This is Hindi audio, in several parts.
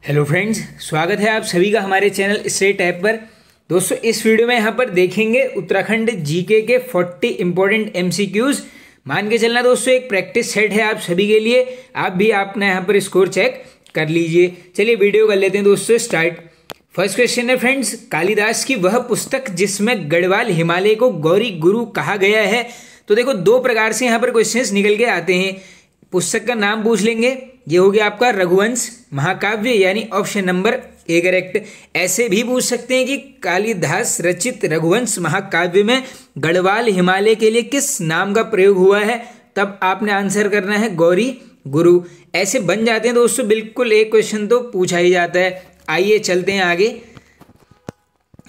हेलो फ्रेंड्स, स्वागत है आप सभी का हमारे चैनल स्टेट ऐप पर। दोस्तों, इस वीडियो में यहाँ पर देखेंगे उत्तराखंड जीके के 40 इंपॉर्टेंट एमसीक्यूज। मान के चलना दोस्तों, एक प्रैक्टिस सेट है आप सभी के लिए। आप भी अपना यहाँ पर स्कोर चेक कर लीजिए। चलिए वीडियो कर लेते हैं दोस्तों स्टार्ट। फर्स्ट क्वेश्चन है फ्रेंड्स, कालिदास की वह पुस्तक जिसमें गढ़वाल हिमालय को गौरी गुरु कहा गया है। तो देखो, दो प्रकार से यहाँ पर क्वेश्चंस निकल के आते हैं। पुस्तक का नाम पूछ लेंगे, ये हो गया आपका रघुवंश महाकाव्य, यानी ऑप्शन नंबर ए करेक्ट। ऐसे भी पूछ सकते हैं कि कालिदास रचित रघुवंश महाकाव्य में गढ़वाल हिमालय के लिए किस नाम का प्रयोग हुआ है, तब आपने आंसर करना है गौरी गुरु। ऐसे बन जाते हैं दोस्तों, बिल्कुल एक क्वेश्चन तो पूछा ही जाता है। आइए चलते हैं आगे।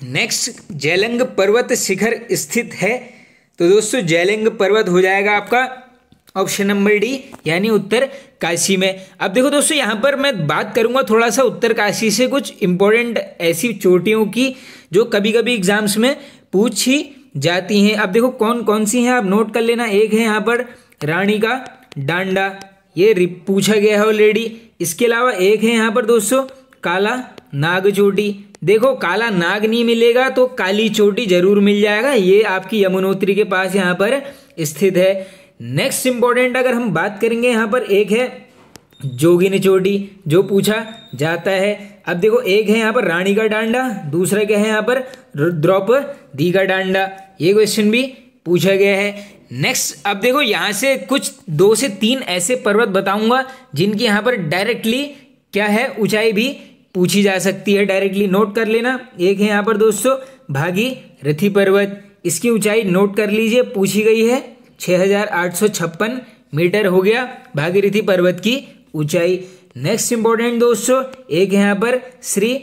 नेक्स्ट, जैलंग पर्वत शिखर स्थित है। तो दोस्तों, जैलंग पर्वत हो जाएगा आपका ऑप्शन नंबर डी, यानी उत्तर काशी में। अब देखो दोस्तों, यहाँ पर मैं बात करूंगा थोड़ा सा उत्तर काशी से कुछ इंपॉर्टेंट ऐसी चोटियों की जो कभी कभी एग्जाम्स में पूछी जाती हैं। अब देखो कौन कौन सी हैं, आप नोट कर लेना। एक है यहाँ पर रानी का डांडा, ये पूछा गया है ऑलरेडी। इसके अलावा एक है यहाँ पर दोस्तों काला नाग चोटी। देखो, काला नाग नहीं मिलेगा तो काली चोटी जरूर मिल जाएगा, ये आपकी यमुनोत्री के पास यहाँ पर स्थित है। नेक्स्ट इंपॉर्टेंट अगर हम बात करेंगे, यहाँ पर एक है जोगिनी चोटी जो पूछा जाता है। अब देखो, एक है यहाँ पर रानी का डांडा, दूसरा क्या है यहाँ पर द्रौपदी का डांडा, ये क्वेश्चन भी पूछा गया है। नेक्स्ट, अब देखो यहाँ से कुछ 2 से 3 ऐसे पर्वत बताऊंगा जिनकी यहाँ पर डायरेक्टली क्या है ऊंचाई भी पूछी जा सकती है। डायरेक्टली नोट कर लेना। एक है यहाँ पर दोस्तों भागीरथी पर्वत, इसकी ऊंचाई नोट कर लीजिए, पूछी गई है 6856 मीटर हो गया भागीरथी पर्वत की ऊंचाई। नेक्स्ट इंपॉर्टेंट दोस्तों, एक है यहाँ पर श्री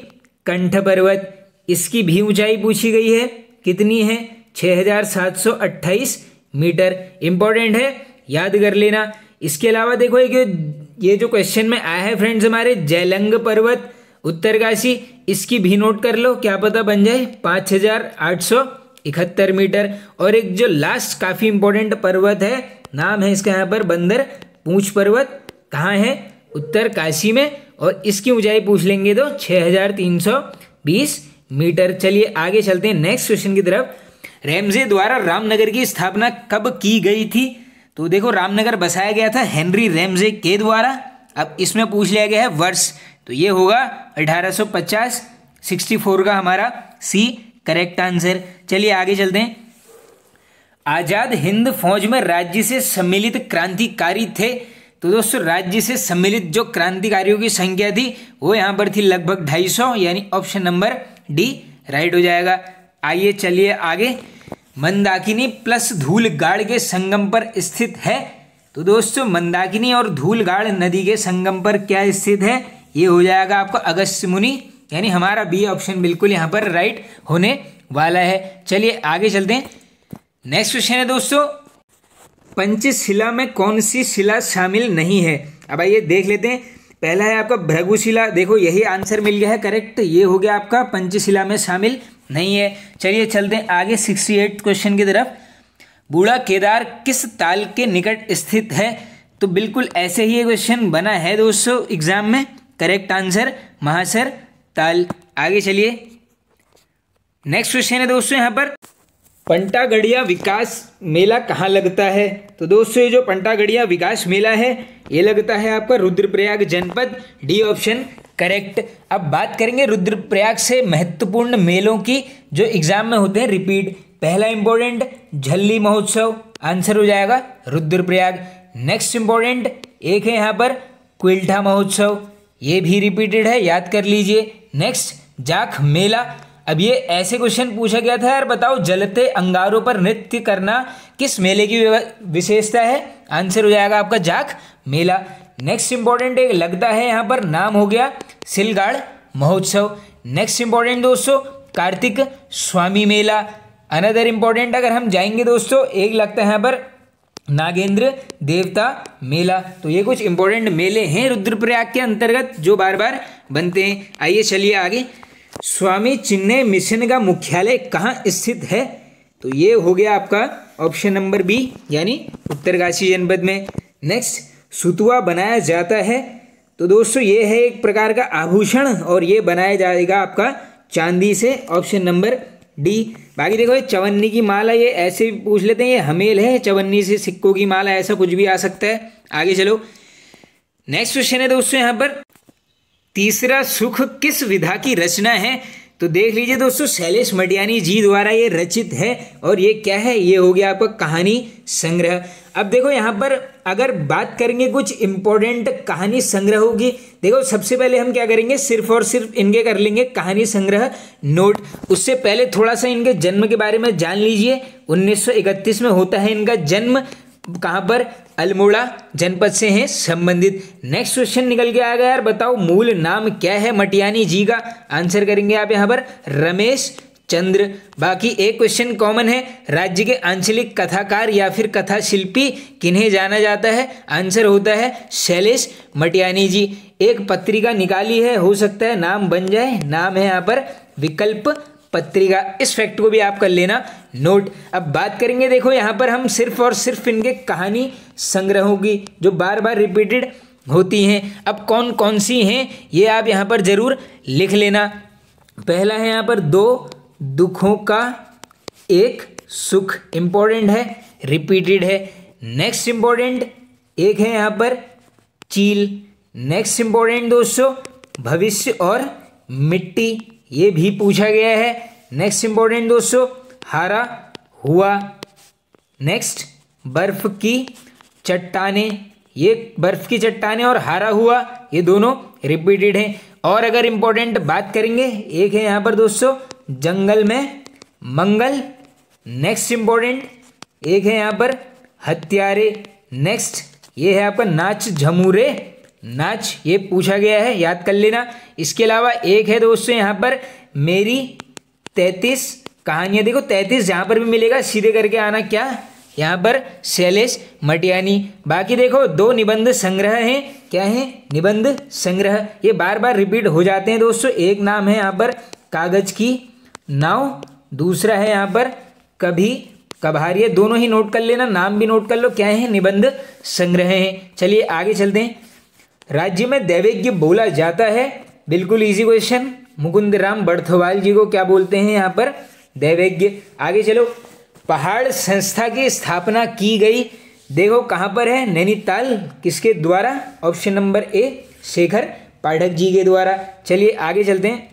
कंठ पर्वत, इसकी भी ऊंचाई पूछी गई है, कितनी है 6728 मीटर। इंपॉर्टेंट है, याद कर लेना। इसके अलावा देखो ये जो क्वेश्चन में आया है फ्रेंड्स हमारे, जैलंग पर्वत उत्तरकाशी, इसकी भी नोट कर लो, क्या पता बन जाए 5871 मीटर। और एक जो लास्ट काफी इंपॉर्टेंट पर्वत है, नाम है इसका यहाँ पर बंदर पूंछ पर्वत, कहाँ है उत्तरकाशी में, और इसकी ऊंचाई पूछ लेंगे तो 6320 मीटर। चलिए आगे चलते हैं नेक्स्ट क्वेश्चन की तरफ। रैमजे द्वारा रामनगर की स्थापना कब की गई थी। तो देखो, रामनगर बसाया गया था हेनरी रैमजे के द्वारा। अब इसमें पूछ लिया गया है वर्ष, तो ये होगा 1850, 64 का हमारा सी करेक्ट आंसर। चलिए आगे चलते हैं। आजाद हिंद फौज में राज्य से सम्मिलित क्रांतिकारी थे। तो दोस्तों, राज्य से सम्मिलित जो क्रांतिकारियों की संख्या थी वो यहाँ पर थी लगभग 250, यानी ऑप्शन नंबर डी राइट हो जाएगा। आइए चलिए आगे। मंदाकिनी प्लस धूलगाड़ के संगम पर स्थित है। तो दोस्तों, मंदाकिनी और धूलगाड़ नदी के संगम पर क्या स्थित है, ये हो जाएगा आपका अगस्त्यमुनि, यानी हमारा बी ऑप्शन बिल्कुल यहाँ पर राइट होने वाला है। चलिए आगे चलते हैं। नेक्स्ट क्वेश्चन है दोस्तों, पंचशिला में कौन सी शिला शामिल नहीं है। अब आइए देख लेते हैं। पहला है आपका भृगुशिला, देखो यही आंसर मिल गया है करेक्ट, ये हो गया आपका पंचशिला में शामिल नहीं है। चलिए चलते हैं आगे 68 क्वेश्चन की तरफ। बूढ़ा केदार किस ताल के निकट स्थित है। तो बिल्कुल ऐसे ही ये क्वेश्चन बना है दोस्तों एग्जाम में। करेक्ट आंसर महासर ताल। आगे चलिए। नेक्स्ट क्वेश्चन है दोस्तों यहाँ पर, पंटागड़िया विकास मेला कहाँ लगता है। तो दोस्तों, ये जो पंटागड़िया विकास मेला है ये लगता है आपका रुद्रप्रयाग जनपद, डी ऑप्शन करेक्ट। अब बात करेंगे रुद्रप्रयाग से महत्वपूर्ण मेलों की जो एग्जाम में होते हैं रिपीट। पहला इंपॉर्टेंट झल्ली महोत्सव, आंसर हो जाएगा रुद्रप्रयाग। नेक्स्ट इंपॉर्टेंट एक है यहाँ पर क्विल्ठा महोत्सव, ये भी रिपीटेड है, याद कर लीजिए। नेक्स्ट जाख मेला। अब ये ऐसे क्वेश्चन पूछा गया था यार, बताओ जलते अंगारों पर नृत्य करना किस मेले की विशेषता है, आंसर हो जाएगा आपका जाख मेला। नेक्स्ट इंपॉर्टेंट एक लगता है यहाँ पर, नाम हो गया सिलगाड़ महोत्सव। नेक्स्ट इंपॉर्टेंट दोस्तों कार्तिक स्वामी मेला। अनदर इंपॉर्टेंट अगर हम जाएंगे दोस्तों, एक लगता है यहाँ पर नागेंद्र देवता मेला। तो ये कुछ इंपॉर्टेंट मेले हैं रुद्रप्रयाग के अंतर्गत जो बार बार बनते हैं। आइए चलिए आगे। स्वामी चिन्मय मिशन का मुख्यालय कहाँ स्थित है। तो ये हो गया आपका ऑप्शन नंबर बी, यानी उत्तरकाशी जनपद में। नेक्स्ट, सुतुआ बनाया जाता है। तो दोस्तों ये है एक प्रकार का आभूषण और ये बनाया जाएगा आपका चांदी से, ऑप्शन नंबर डी। बाकी देखो ये चवन्नी की माला, ये ऐसे भी पूछ लेते हैं, ये हमेल है, चवन्नी से सिक्कों की माला, ऐसा कुछ भी आ सकता है। आगे चलो, नेक्स्ट क्वेश्चन है दोस्तों यहाँ पर, तीसरा सुख किस विधा की रचना है? तो देख लीजिए दोस्तों, शैलेश मटियानी जी द्वारा ये रचित है और ये क्या है, ये हो गया आपका कहानी संग्रह। अब देखो यहाँ पर अगर बात करेंगे कुछ इंपॉर्टेंट कहानी संग्रहों की, देखो सबसे पहले हम क्या करेंगे, सिर्फ और सिर्फ इनके कर लेंगे कहानी संग्रह नोट। उससे पहले थोड़ा सा इनके जन्म के बारे में जान लीजिए। 1931 में होता है इनका जन्म, कहाँ पर, अल्मोड़ा जनपद से हैं संबंधित। नेक्स्ट क्वेश्चन निकल के आ गया यार, बताओ मूल नाम क्या है मटियानी जी का? आंसर करेंगे आप यहाँ पर रमेश चंद्र। बाकी एक क्वेश्चन कॉमन है, राज्य के आंचलिक कथाकार या फिर कथा शिल्पी किन्हें जाना जाता है? आंसर होता है शैलेश मटियानी जी। एक पत्रिका निकाली है, हो सकता है नाम बन जाए, नाम है यहाँ पर विकल्प पत्रिका। इस फैक्ट को भी आप कर लेना नोट। अब बात करेंगे, देखो यहाँ पर हम सिर्फ और सिर्फ इनके कहानी संग्रहों की जो बार बार रिपीटेड होती हैं। अब कौन कौन सी हैं ये आप यहाँ पर जरूर लिख लेना। पहला है यहाँ पर दो दुखों का एक सुख, इंपॉर्टेंट है, रिपीटेड है। नेक्स्ट इंपॉर्टेंट एक है यहाँ पर चील। नेक्स्ट इंपॉर्टेंट दोस्तों भविष्य और मिट्टी, ये भी पूछा गया है। नेक्स्ट इंपॉर्टेंट दोस्तों हारा हुआ। नेक्स्ट बर्फ की चट्टाने, ये बर्फ की चट्टाने और हारा हुआ ये दोनों रिपीटेड हैं। और अगर इंपॉर्टेंट बात करेंगे, एक है यहाँ पर दोस्तों जंगल में मंगल। नेक्स्ट इंपॉर्टेंट एक है यहाँ पर हत्यारे। नेक्स्ट ये है आपका नाच झमूरे नाच, ये पूछा गया है, याद कर लेना। इसके अलावा एक है दोस्तों यहाँ पर मेरी 33 कहानियाँ। देखो 33 जहाँ पर भी मिलेगा सीधे करके आना क्या, यहाँ पर शैलेश मटियानी। बाकी देखो दो निबंध संग्रह हैं, क्या है, निबंध संग्रह, ये बार बार रिपीट हो जाते हैं दोस्तों। एक नाम है यहाँ पर कागज की नाव, दूसरा है यहाँ पर कभी कभार, ये दोनों ही नोट कर लेना, नाम भी नोट कर लो, क्या है, निबंध संग्रह हैं। चलिए आगे चलते हैं। राज्य में दैवेज्ञ बोला जाता है, बिल्कुल इजी क्वेश्चन, मुकुंद राम बड़थवाल जी को क्या बोलते हैं यहाँ पर, दैवेज्ञ। आगे चलो, पहाड़ संस्था की स्थापना की गई, देखो कहाँ पर है, नैनीताल, किसके द्वारा, option number A Shekhar Pathak ji के द्वारा। चलिए आगे चलते हैं।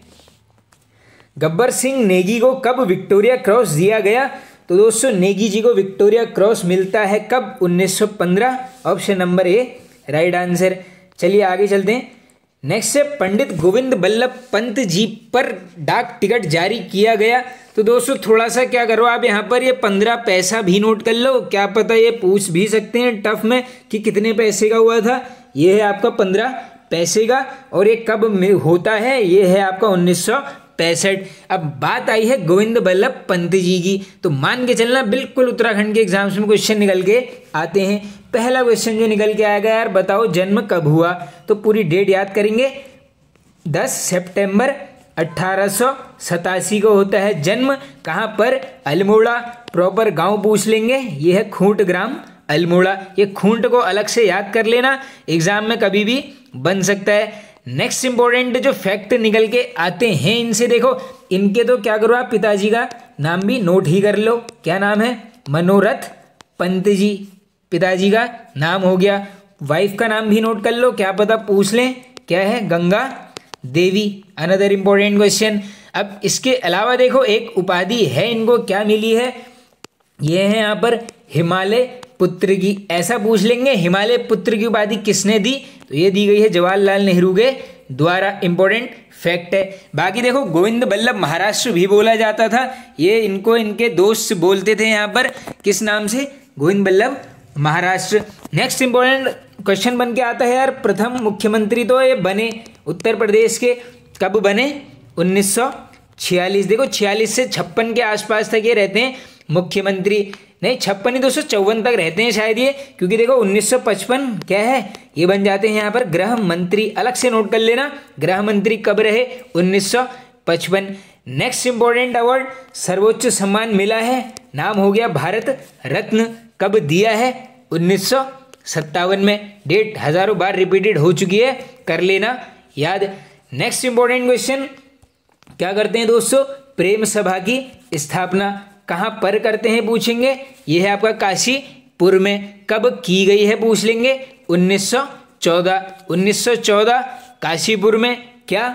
गब्बर सिंह नेगी को कब विक्टोरिया क्रॉस दिया गया? तो दोस्तों नेगी जी को विक्टोरिया क्रॉस मिलता है कब, 1915, option number A right answer. चलिए आगे चलते हैं। नेक्स्ट है पंडित गोविंद बल्लभ पंत जी पर डाक टिकट जारी किया गया। तो दोस्तों थोड़ा सा क्या करो आप यहाँ पर ये 15 पैसा भी नोट कर लो, क्या पता ये पूछ भी सकते हैं टफ में कि कितने पैसे का हुआ था। ये है आपका 15 पैसे का और ये कब होता है, ये है आपका 1965। अब बात आई है गोविंद बल्लभ पंत जी की, तो मान के चलना बिल्कुल उत्तराखंड के एग्जाम्स में क्वेश्चन निकल के आते हैं। पहला क्वेश्चन जो निकल के आएगा यार, बताओ जन्म कब हुआ? तो पूरी डेट याद करेंगे, 10 सितंबर 1887 को होता है जन्म। कहाँ पर, अल्मोड़ा। प्रॉपर गांव पूछ लेंगे, ये है खूंट ग्राम अल्मोड़ा। ये खूंट को अलग से याद कर लेना, एग्जाम में कभी भी बन सकता है। नेक्स्ट इंपॉर्टेंट जो फैक्ट निकल के आते हैं इनसे, देखो इनके तो क्या करो आप पिताजी का नाम भी नोट ही कर लो, क्या नाम है, मनोरथ पंत जी, पिताजी का नाम हो गया। वाइफ का नाम भी नोट कर लो, क्या पता पूछ लें, क्या है, Ganga Devi, another important question. अब इसके अलावा देखो एक उपाधि है इनको, क्या मिली है, ये है यहाँ पर हिमालय पुत्र की, ऐसा पूछ लेंगे हिमालय पुत्र की उपाधि किसने दी? तो ये दी गई है जवाहरलाल नेहरू के द्वारा, इंपॉर्टेंट फैक्ट है। बाकी देखो गोविंद बल्लभ महाराष्ट्र भी बोला जाता था, ये इनको इनके दोस्त बोलते थे यहाँ पर, किस नाम से, Govind Ballabh Maharashtra. Next important question बन के आता है यार, प्रथम मुख्यमंत्री तो ये बने उत्तर प्रदेश के, कब बने, 1946। देखो 46 से 56 के आसपास तक ये रहते हैं मुख्यमंत्री, नहीं 56 ही 254 तक रहते हैं शायद ये, क्योंकि देखो 1955 क्या है, ये बन जाते हैं यहाँ पर गृह मंत्री, अलग से नोट कर लेना, गृह मंत्री कब रहे, 1955। नेक्स्ट इंपॉर्टेंट अवार्ड, सर्वोच्च सम्मान मिला है, नाम हो गया भारत रत्न, कब दिया है, 1957 में। डेट हजारों बार रिपीटेड हो चुकी है, कर लेना याद। नेक्स्ट इंपॉर्टेंट क्वेश्चन क्या करते हैं दोस्तों, प्रेम सभा की स्थापना कहाँ पर करते हैं पूछेंगे। ये है आपका काशीपुर में। कब की गई है पूछ लेंगे, 1914 काशीपुर में क्या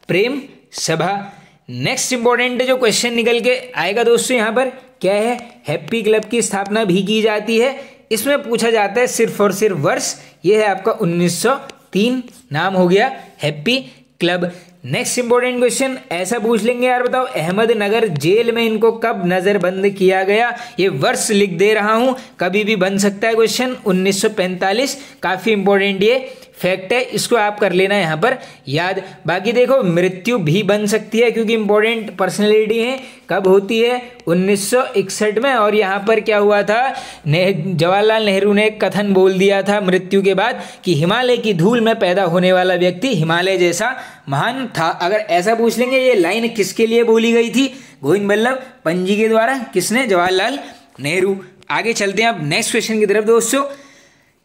प्रेम सभा। नेक्स्ट इंपॉर्टेंट जो क्वेश्चन निकल के आएगा दोस्तों यहाँ पर क्या है, हैप्पी क्लब की स्थापना भी की जाती है। इसमें पूछा जाता है सिर्फ और सिर्फ वर्ष, ये है आपका 1903, नाम हो गया happy club. Next important question ऐसा पूछ लेंगे यार, बताओ अहमदनगर जेल में इनको कब नजरबंद किया गया। ये वर्ष लिख दे रहा हूं, कभी भी बन सकता है क्वेश्चन, 1945। काफी इंपॉर्टेंट ये फैक्ट है, इसको आप कर लेना यहाँ पर याद। बाकी देखो मृत्यु भी बन सकती है क्योंकि इंपॉर्टेंट पर्सनैलिटी है। कब होती है, 1961 में। और यहाँ पर क्या हुआ था, जवाहरलाल नेहरू ने एक कथन बोल दिया था मृत्यु के बाद कि हिमालय की धूल में पैदा होने वाला व्यक्ति हिमालय जैसा महान था। अगर ऐसा पूछ लेंगे ये लाइन किसके लिए बोली गई थी, गोविंद बल्लभ पंत जी के द्वारा। किसने, जवाहरलाल नेहरू। आगे चलते हैं अब नेक्स्ट क्वेश्चन की तरफ दोस्तों।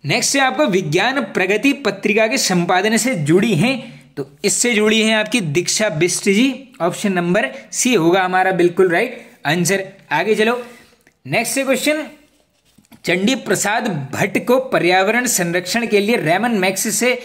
नेक्स्ट है आपको विज्ञान प्रगति पत्रिका के संपादन से जुड़ी हैं, तो इससे जुड़ी हैं आपकी दीक्षा बिष्ट जी। ऑप्शन नंबर सी होगा हमारा बिल्कुल राइट आंसर। आगे चलो नेक्स्ट क्वेश्चन, चंडी प्रसाद भट्ट को पर्यावरण संरक्षण के लिए रैमन मैग्सेसे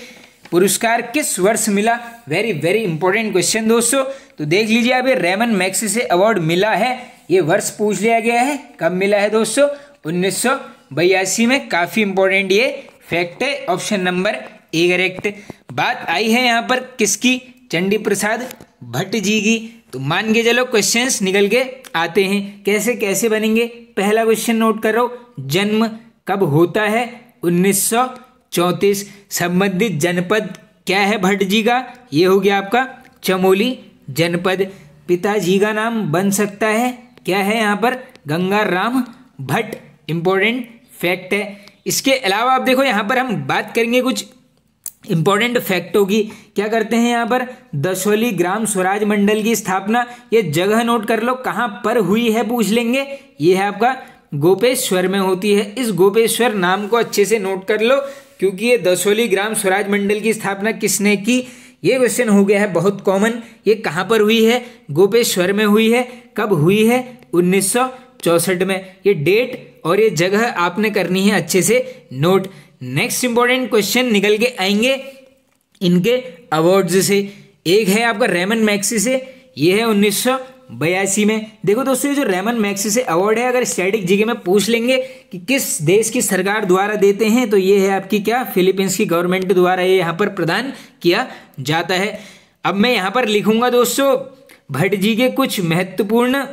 पुरस्कार किस वर्ष मिला। वेरी वेरी इंपॉर्टेंट क्वेश्चन दोस्तों। तो देख लीजिए अब ये रैमन मैग्सेसे अवार्ड मिला है, ये वर्ष पूछ लिया गया है, कब मिला है दोस्तों, 1982 में। काफी इंपॉर्टेंट ये फैक्ट है, ऑप्शन नंबर ए करेक्ट। बात आई है यहाँ पर किसकी, चंडी प्रसाद भट्ट जी की। तो मान के चलो क्वेश्चंस निकल के आते हैं, कैसे कैसे बनेंगे। पहला क्वेश्चन नोट करो, जन्म कब होता है, 1934। संबंधित जनपद क्या है भट्ट जी का, ये हो गया आपका चमोली जनपद। पिताजी का नाम बन सकता है, क्या है यहाँ पर, गंगाराम भट्ट। इंपॉर्टेंट फैक्ट है। इसके अलावा आप देखो यहाँ पर हम बात करेंगे कुछ इंपॉर्टेंट फैक्टों की। क्या करते हैं यहाँ पर, दसोली ग्राम स्वराज मंडल की स्थापना, ये जगह नोट कर लो कहाँ पर हुई है पूछ लेंगे। ये है आपका गोपेश्वर में होती है। इस गोपेश्वर नाम को अच्छे से नोट कर लो क्योंकि ये दसोली ग्राम स्वराज मंडल की स्थापना किसने की, ये क्वेश्चन हो गया है बहुत कॉमन। ये कहाँ पर हुई है, गोपेश्वर में हुई है। कब हुई है, 1964 में। ये डेट और ये जगह आपने करनी है अच्छे से नोट। नेक्स्ट इंपॉर्टेंट क्वेश्चन निकल के आएंगे इनके अवार्ड्स से। एक है आपका रैमन मैग्सेसे, ये है 1982 में। देखो दोस्तों ये जो रैमन मैग्सेसे अवार्ड है, अगर स्टैटिक जीके में पूछ लेंगे कि किस देश की सरकार द्वारा देते हैं, तो ये है आपकी क्या, फिलीपींस की गवर्नमेंट द्वारा ये यहाँ पर प्रदान किया जाता है। अब मैं यहाँ पर लिखूंगा दोस्तों भट्ट जी के कुछ महत्वपूर्ण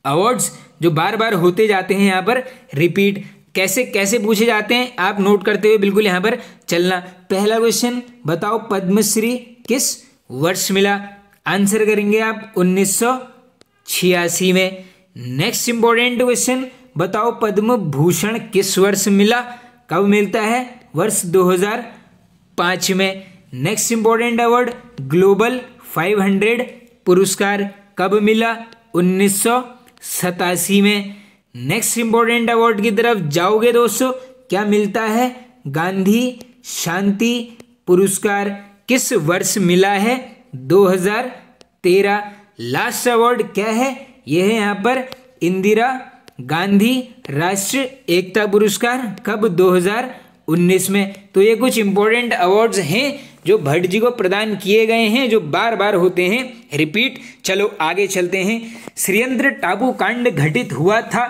अवार्ड्स जो बार बार होते जाते हैं यहाँ पर रिपीट। कैसे कैसे पूछे जाते हैं आप नोट करते हुए बिल्कुल यहाँ पर चलना। पहला क्वेश्चन बताओ पद्मश्री किस वर्ष मिला, आंसर करेंगे आप 1986 में। नेक्स्ट इंपॉर्टेंट क्वेश्चन बताओ पद्म भूषण किस वर्ष मिला, कब मिलता है, वर्ष 2005 में। नेक्स्ट इंपॉर्टेंट अवार्ड ग्लोबल 500 पुरस्कार कब मिला, 1987 में। नेक्स्ट इंपॉर्टेंट अवार्ड की तरफ जाओगे दोस्तों, क्या मिलता है, गांधी शांति पुरस्कार किस वर्ष मिला है, 2013। लास्ट अवार्ड क्या है, यह है यहाँ पर इंदिरा गांधी राष्ट्रीय एकता पुरस्कार, कब, 2019 में। तो ये कुछ इंपॉर्टेंट अवार्ड्स हैं जो भट्ट जी को प्रदान किए गए हैं, जो बार बार होते हैं रिपीट। चलो आगे चलते हैं। श्रीयंत्र टापू कांड घटित हुआ था,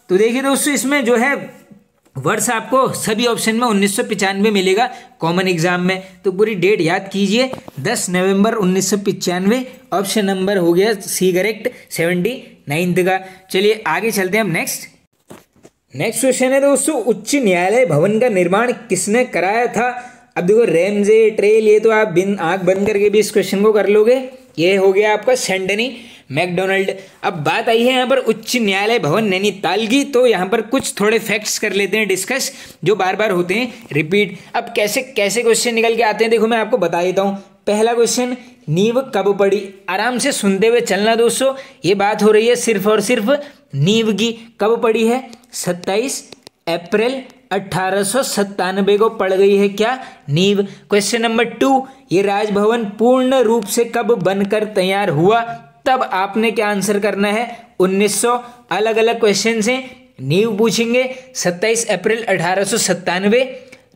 तो देखिए दोस्तों इसमें जो है वर्ष आपको सभी ऑप्शन में 1995 मिलेगा कॉमन एग्जाम में, तो पूरी डेट याद कीजिए 10 नवंबर 1995। ऑप्शन नंबर हो गया सी करेक्ट 79 का। चलिए आगे चलते हैं हम नेक्स्ट क्वेश्चन है दोस्तों, उच्च न्यायालय भवन का निर्माण किसने कराया था। अब देखो रेमजे ट्रेल, ये तो आप बिन आंख बंद करके भी इस क्वेश्चन को कर लोगे। ये हो गया आपका सेंटनी मैकडोनल्ड। अब बात आई है यहाँ पर उच्च न्यायालय भवन नैनीताल की, तो यहाँ पर कुछ थोड़े फैक्ट्स कर लेते हैं डिस्कस जो बार बार होते हैं रिपीट। अब कैसे कैसे क्वेश्चन निकल के आते हैं देखो मैं आपको बता देता हूँ। पहला क्वेश्चन, नींव कब पड़ी, आराम से सुनते हुए चलना दोस्तों। ये बात हो रही है सिर्फ और सिर्फ नींव की, कब पड़ी है, 27 अप्रैल 1897 को पड़ गई है क्या नींव। क्वेश्चन नंबर 2, ये राजभवन पूर्ण रूप से कब बनकर तैयार हुआ, तब आपने क्या आंसर करना है 1900। अलग अलग क्वेश्चन हैं, नींव पूछेंगे 27 अप्रैल 1897,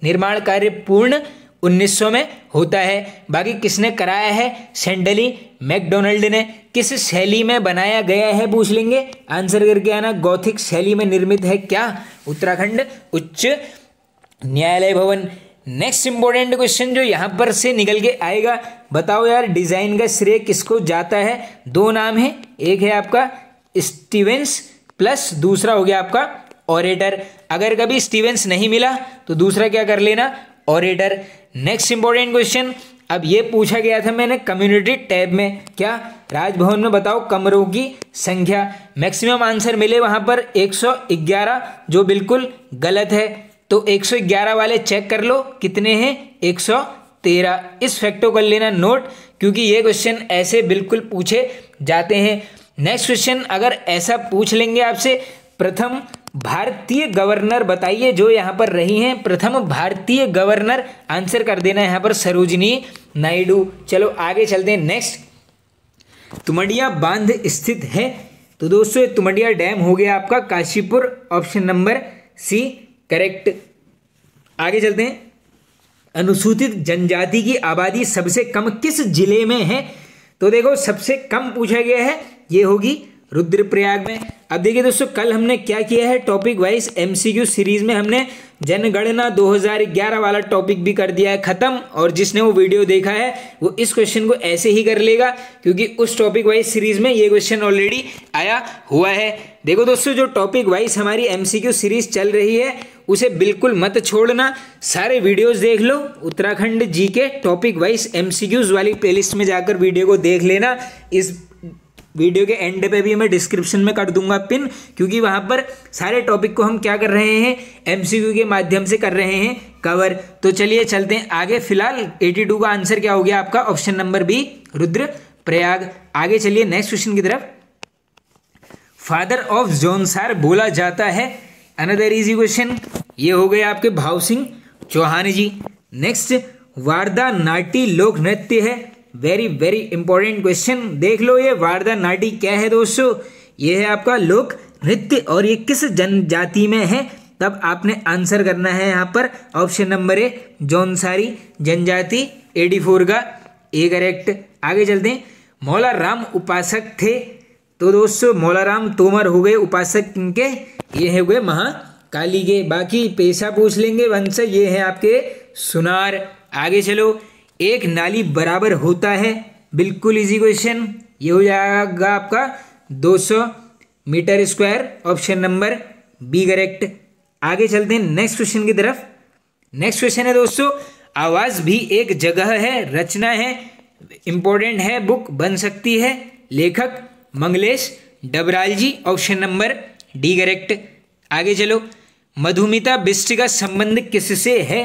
निर्माण कार्य पूर्ण 1900 में होता है। बाकी किसने कराया है, सेंडली मैकडोनल्ड ने। किस शैली में बनाया गया है पूछ लेंगे, आंसर करके आना। गौथिक शैली में निर्मित है क्या, उत्तराखंड उच्च न्यायालय भवन। नेक्स्ट इंपॉर्टेंट क्वेश्चन जो यहाँ पर से निकल के आएगा, बताओ यार डिजाइन का श्रेय किसको जाता है। दो नाम है, एक है आपका स्टीवेंस प्लस दूसरा हो गया आपका ऑरेटर। अगर कभी स्टीवेंस नहीं मिला तो दूसरा क्या कर लेना, ऑरेटर। नेक्स्ट इंपॉर्टेंट क्वेश्चन, अब ये पूछा गया था मैंने कम्युनिटी टैब में, क्या राजभवन में बताओ कमरों की संख्या। मैक्सिमम आंसर मिले वहां पर 111, जो बिल्कुल गलत है। तो 111 वाले चेक कर लो कितने हैं, 113। इस फैक्ट को कर लेना नोट, क्योंकि ये क्वेश्चन ऐसे बिल्कुल पूछे जाते हैं। नेक्स्ट क्वेश्चन अगर ऐसा पूछ लेंगे आपसे, प्रथम भारतीय गवर्नर बताइए जो यहाँ पर रही हैं, प्रथम भारतीय गवर्नर, आंसर कर देना यहाँ पर सरोजिनी नायडू। चलो आगे चलते हैं। नेक्स्ट, तुमड़िया बांध स्थित है, तो दोस्तों ये तुमड़िया डैम हो गया आपका Kashipur, option number C correct. आगे चलते हैं। अनुसूचित जनजाति की आबादी सबसे कम किस जिले में है, तो देखो सबसे कम पूछा गया है, ये होगी रुद्रप्रयाग में। अब देखिए दोस्तों, कल हमने क्या किया है, टॉपिक वाइज एमसीक्यू सीरीज में हमने जनगणना 2011 वाला टॉपिक भी कर दिया है खत्म, और जिसने वो वीडियो देखा है वो इस क्वेश्चन को ऐसे ही कर लेगा, क्योंकि उस टॉपिक वाइज सीरीज में ये क्वेश्चन ऑलरेडी आया हुआ है। देखो दोस्तों, जो टॉपिक वाइज हमारी एमसीक्यू सीरीज चल रही है उसे बिल्कुल मत छोड़ना, सारे वीडियोस देख लो। उत्तराखंड जी के टॉपिक वाइज एमसीक्यूज वाली प्लेलिस्ट में जाकर वीडियो को देख लेना। इस वीडियो के एंड पे भी मैं डिस्क्रिप्शन में कर दूंगा पिन, क्योंकि वहां पर सारे टॉपिक को हम क्या कर रहे हैं, एमसीक्यू के माध्यम से कर रहे हैं कवर। तो चलिए चलते हैं आगे। फिलहाल 82 का आंसर क्या हो गया आपका, ऑप्शन नंबर बी रुद्रप्रयाग। आगे चलिए नेक्स्ट क्वेश्चन की तरफ। फादर ऑफ जौनसार बोला जाता है, अनदर इजी क्वेश्चन, ये हो गए आपके भाव सिंह चौहान जी। नेक्स्ट, वारदा नाटी लोक नृत्य है, वेरी वेरी इंपॉर्टेंट क्वेश्चन। देख लो ये वारदा नाटी क्या है दोस्तों, ये है आपका लोक नृत्य, और ये किस जनजाति में है, तब आपने आंसर करना है यहाँ पर ऑप्शन नंबर ए जौनसारी जनजाति, 84 का ए करेक्ट। आगे चलते हैं। मौला राम उपासक थे, तो दोस्तों मौला राम तोमर हो गए उपासक इनके, ये है हुए महाकाली के। बाकी पेशा पूछ लेंगे वंश, ये है आपके सुनार। आगे चलो। एक नाली बराबर होता है, बिल्कुल इजी क्वेश्चन, ये हो जाएगा आपका 200 meter square, option number B correct. आगे चलते हैं नेक्स्ट क्वेश्चन की तरफ। नेक्स्ट क्वेश्चन है दोस्तों, आवाज भी एक जगह है, रचना है, इंपॉर्टेंट है, बुक बन सकती है, लेखक मंगलेश डबराल जी, ऑप्शन नंबर डी करेक्ट। आगे चलो। मधुमिता बिष्ट का संबंध किससे है,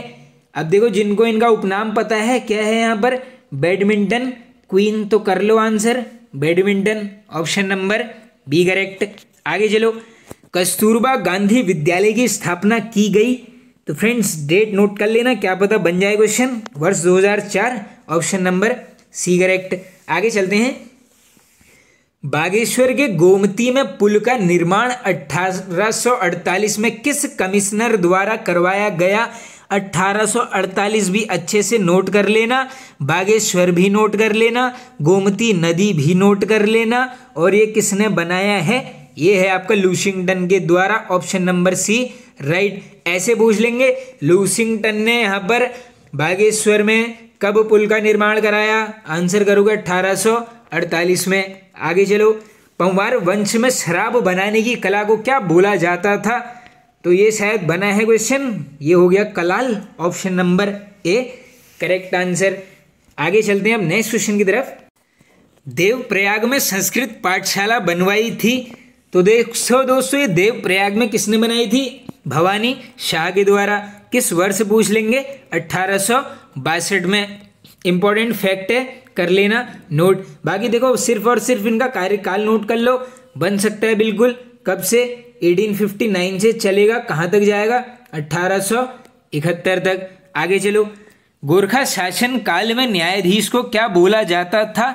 अब देखो जिनको इनका उपनाम पता है, क्या है यहाँ पर, बैडमिंटन क्वीन, तो कर लो answer badminton, option number B correct. आगे चलो। कस्तूरबा गांधी विद्यालय की स्थापना की गई, तो फ्रेंड्स डेट नोट कर लेना, क्या पता बन जाए क्वेश्चन, वर्ष 2004, ऑप्शन नंबर सी करेक्ट। आगे चलते हैं। बागेश्वर के गोमती में पुल का निर्माण 1848 में किस कमिश्नर द्वारा करवाया गया, 1848 भी अच्छे से नोट कर लेना, बागेश्वर भी नोट कर लेना, गोमती नदी भी नोट कर लेना, और ये किसने बनाया है, ये है आपका लूशिंगटन के द्वारा, ऑप्शन नंबर सी राइट। ऐसे पूछ लेंगे लूशिंगटन ने यहाँ पर बागेश्वर में कब पुल का निर्माण कराया, आंसर करोगे 1848 में। आगे चलो। पंवार वंश में शराब बनाने की कला को क्या बोला जाता था, तो ये शायद बना है क्वेश्चन, ये हो गया Kalal, option number A correct answer. आगे चलते हैं अब नेक्स्ट क्वेश्चन की तरफ। देवप्रयाग में संस्कृत पाठशाला बनवाई थी, तो देखो दोस्तों ये देवप्रयाग में किसने बनाई थी, भवानी शाह के द्वारा। किस वर्ष पूछ लेंगे, 1862 में। इंपॉर्टेंट फैक्ट है, कर लेना नोट। बाकी देखो सिर्फ और सिर्फ इनका कार्यकाल नोट कर लो, बन सकता है बिल्कुल कब से? 1859 से चलेगा, कहाँ तक जाएगा? 1871 तक। आगे चलो, गोरखा शासन काल में न्यायाधीश को क्या बोला जाता था?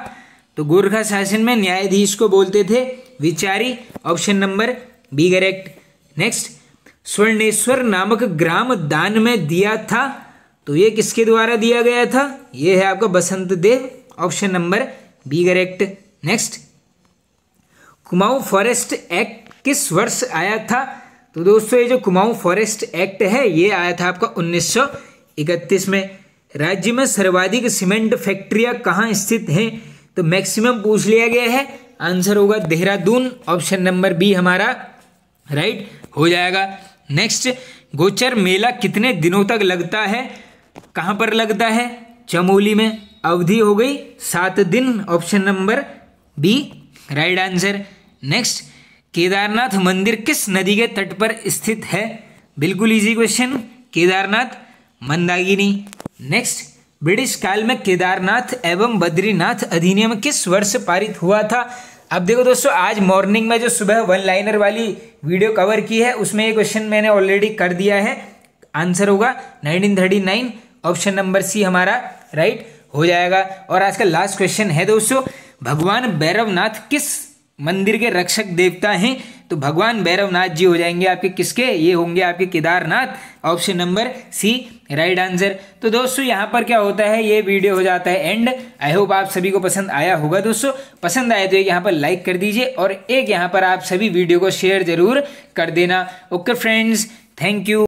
तो गोरखा शासन में न्यायाधीश को बोलते थे विचारी, option number B correct. Next, Swarneshwar नामक ग्राम दान में दिया था, तो ये किसके द्वारा दिया गया था? ये है आपका Basant Dev, option number B correct. Next, Kumaon forest act किस वर्ष आया था? तो दोस्तों ये जो कुमाऊं फॉरेस्ट एक्ट है ये आया था आपका 1931 में। राज्य में सर्वाधिक सीमेंट फैक्ट्रियां कहाँ स्थित हैं? तो मैक्सिमम पूछ लिया गया है, आंसर होगा देहरादून, ऑप्शन नंबर बी हमारा राइट हो जाएगा। नेक्स्ट, गोचर मेला कितने दिनों तक लगता है? कहाँ पर लगता है? चमोली में। अवधि हो गई 7 दिन, option number B right answer. Next, Kedarnath मंदिर किस नदी के तट पर स्थित है? बिल्कुल easy question, Kedarnath Mandakini. Next, British काल में केदारनाथ एवं बद्रीनाथ अधिनियम किस वर्ष पारित हुआ था? अब देखो दोस्तों, आज मॉर्निंग में जो सुबह वन लाइनर वाली वीडियो कवर की है उसमें ये क्वेश्चन मैंने ऑलरेडी कर दिया है, आंसर होगा 1939, ऑप्शन नंबर सी हमारा राइट हो जाएगा। और आज का लास्ट क्वेश्चन है दोस्तों, भगवान भैरवनाथ किस मंदिर के रक्षक देवता हैं? तो भगवान भैरवनाथ जी हो जाएंगे आपके किसके? ये होंगे आपके Kedarnath, option number C right answer. तो दोस्तों यहाँ पर क्या होता है, ये वीडियो हो जाता है एंड। आई होप आप सभी को पसंद आया होगा दोस्तों। पसंद आए तो एक यहाँ पर लाइक कर दीजिए और एक यहाँ पर आप सभी वीडियो को शेयर जरूर कर देना। Okay friends, thank you.